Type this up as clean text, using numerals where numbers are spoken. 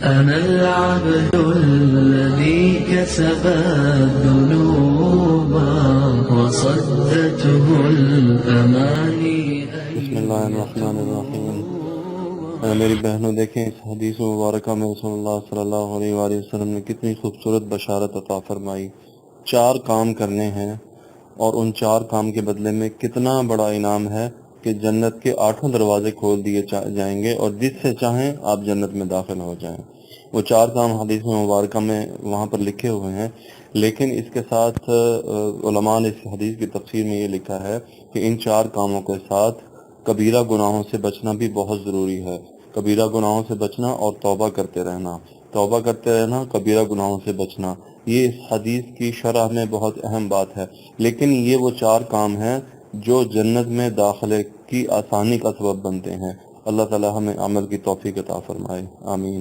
أنا العبد الذي كسب الذنوب وصدته الأماني بسم اللہ الرحمن الرحیم۔ میری بہنوں، دیکھیں اس حدیث مبارکہ میں رسول اللہ صلی اللہ علیہ وآلہ وسلم نے کتنی خوبصورت بشارت عطا فرمائی۔ 4 کام کرنے ہیں اور ان 4 کام کے بدلے میں کتنا بڑا انعام ہے کہ جنت کے 8 دروازے کھول دیے جائیں گے اور جس سے چاہیں آپ جنت میں داخل ہو جائیں۔ وہ 4 کام حدیث مبارکہ میں وہاں پر لکھے ہوئے ہیں، لیکن اس کے ساتھ علماء نے اس حدیث کی تفسیر میں یہ لکھا ہے کہ ان 4 کاموں کے ساتھ کبیرہ گناہوں سے بچنا بھی بہت ضروری ہے۔ کبیرہ گناہوں سے بچنا اور توبہ کرتے رہنا، کبیرہ گناہوں سے بچنا، یہ اس حدیث کی شرح میں بہت اہم بات ہے۔ لیکن یہ وہ 4 کام ہیں جو جنت میں داخلے کی آسانی کا سبب بنتے ہیں۔ اللہ تعالی ہمیں عمل کی توفیق عطا فرمائے، آمین۔